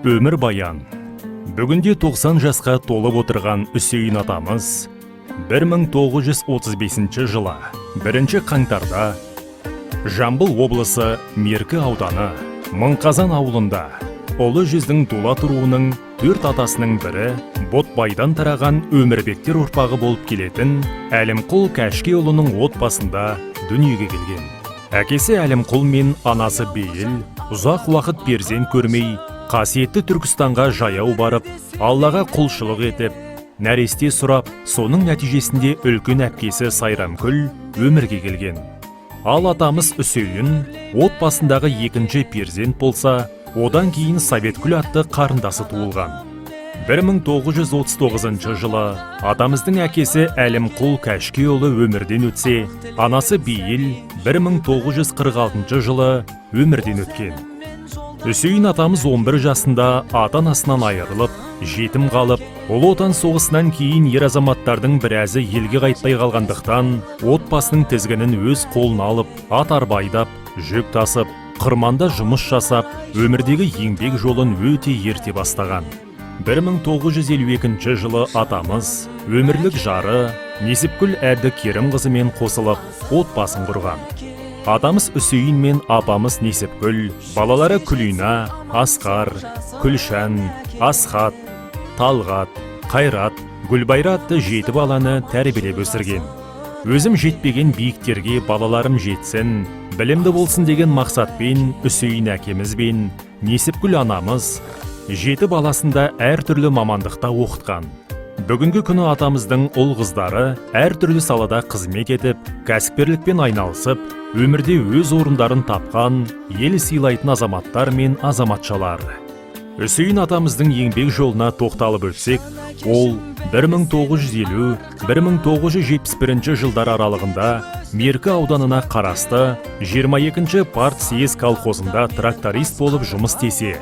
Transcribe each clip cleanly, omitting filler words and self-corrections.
Өмір баян. Бүгінде 90 жасқа толып отырған Үсейін атамыз 1935 жылы 1 қаңтарда Жамбыл облысы Меркі ауданы Мыңқазан ауылында ұлы жүздің дулат руының 4 атасының бірі Ботбайдан тараған Өмірбектер ұрпағы болып келетін Әлімқұл Кәшкеұлының отбасында дүниеге келген. Әкесі Әлімқұл мен анасы Бейіл ұзақ уақыт перзент көрмей, қасиетті Түркістанға жаяу барып, Аллаға құлшылық етіп, нәресте сұрап, соның нәтижесінде үлкен әпкесі Сайрамкүл өмірге келген. Ал атамыз Үсейін отбасындағы екінші перзент болса, одан кейін Советкүл атты қарындасы туылған. 1939 жылы атамыздың әкесі Әлімқұл Кәшкеұлы өмірден өтсе, анасы Бейіл 1946 жылы өмірден өткен. Үсейін атамыз 11 жасында ата-анасынан айырылып, жетім қалып, Ұлы Отан соғысынан кейін ер азаматтардың біразы елге қайтпай қалғандықтан, отбасының тізгінін өз қолына алып, ат арба айдап, жүк тасып, қырманда жұмыс жасап, өмірдегі еңбек жолын өте ерте бастаған. 1952 жылы атамыз өмірлік жары Несіпкүл Әбдікерімқызымен қосылып, отбасын құрған. Атамыз Үсейін мен апамыз Несіпкүл, балалары Күлина, Асқар, Күлшан, Асхат, Талғат, Қайрат, Гүлбайра атты 7 баланы тәрбиелеп өсірген. Өзім жетпеген биіктерге балаларым жетсін, білімді болсын деген мақсатпен Үсейін әкеміз бен Несіпкүл анамыз 7 баласында әртүрлі мамандықта оқытқан. Бүгінгі күні атамыздың ұл қыздары әртүрлі салада қызмет етіп, кәсіпкерлікпен айналысып, өмірде өз орындарын тапқан, ел сыйлайтын азаматтар мен азаматшалар. Үсейін атамыздың еңбек жолына тоқталып өтсек, ол 1950-1971 жылдар аралығында Меркі ауданына қарасты 22-ші партсъезд колхозында тракторист болып жұмыс істесе,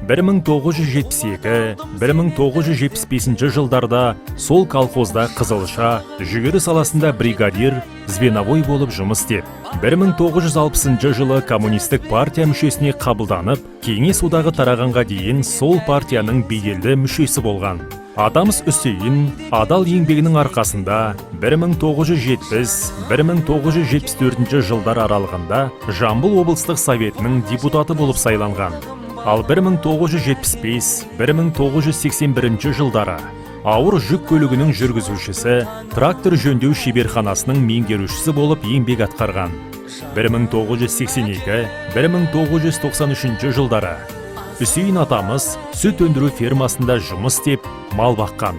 1972-1975 жылдарда сол колхозда қызылша, жүгері саласында бригадир, звеновой болып жұмыс істеп, 1960 жылы коммунистік партия мүшесіне қабылданып, Кеңес одағы тарағанға дейін сол партияның беделді мүшесі болған. Атамыз Үсейін адал еңбегінің арқасында 1970-1974 жылдар аралығында Жамбыл облыстық советінің депутаты болып сайланған. Ал 1975-1981 жылдары ауыр жүк көлігінің жүргізушісі, трактор жөндеу шеберханасының меңгерушісі болып еңбек атқарған. 1982-1993 жылдары Үсейін атамыз сүт өндіру фермасында жұмыс істеп, мал баққан.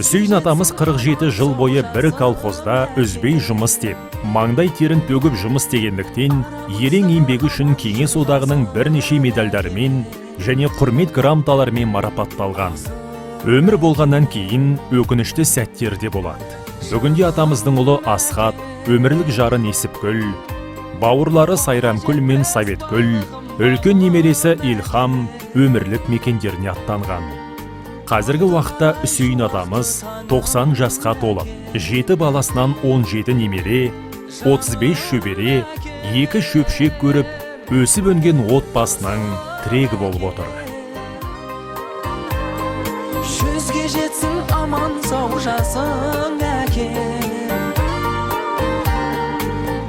Үсейін атамыз 47 жыл бойы бір колхозда үзбей жұмыс істеп, маңдай терін төгіп жұмыс істегендіктен, ерен еңбегі үшін Кеңес одағының бірнеше медальдарымен және құрмет грамоталарымен марапатталған. Өмір болғаннан кейін өкінішті сәттер де болады. Бүгінде атамыздың ұлы Асхат, өмірлік жары Несіпкүл, бауырлары Сайрамкүл мен Советкүл, үлкен немересі Илхам өмірлік мекендеріне аттанған. Қазіргі уақытта Үсейін атамыз 90 жасқа толып, 7 баласынан 17 немере, 35 шөбере, 2 шөпшек көріп, өсіп өнген отбасының тірегі болып отыр. Жүзге жетсін аман сау жасың әке,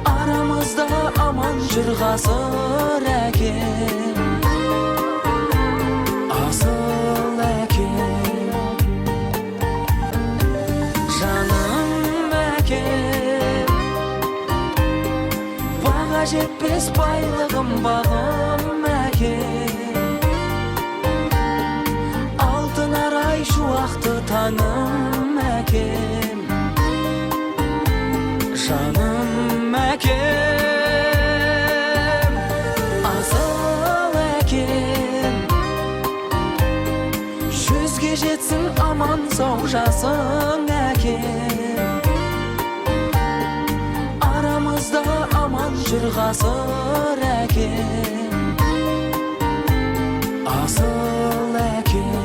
арамызда аман жүр ғасыр әке. Асыл әке, жаным әке, баға жетпес байлығым бағым әке. Алтын арай шуақты таңым әкем, жаным әкем. Асыл әкем, жүзге жетсін аман сау жасың әкем, арамызда аман жүр ғасыр әкем. Асыл әкем.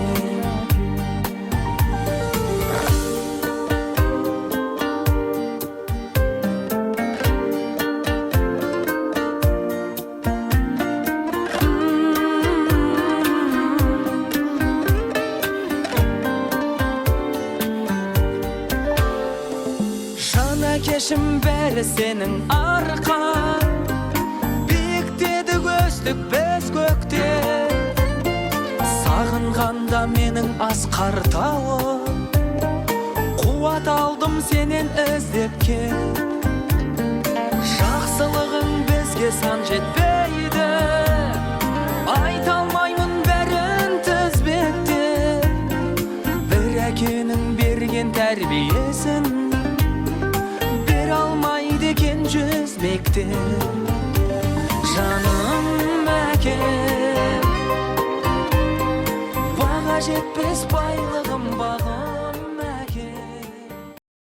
әкешім бәрі сенің арқан, биіктеді көздік біз көкте, сағынғанда менің асқар тауым, қуат алдым сенен іздеп кел. Жақсылығың бізге сан жетпейді, айта алмаймын бәрін тізбектеп. Бір әкенің берген тәрбиесін бере алмайды екен жүз мектеп. Жаным әкем, баға жетпес байлығым бағым.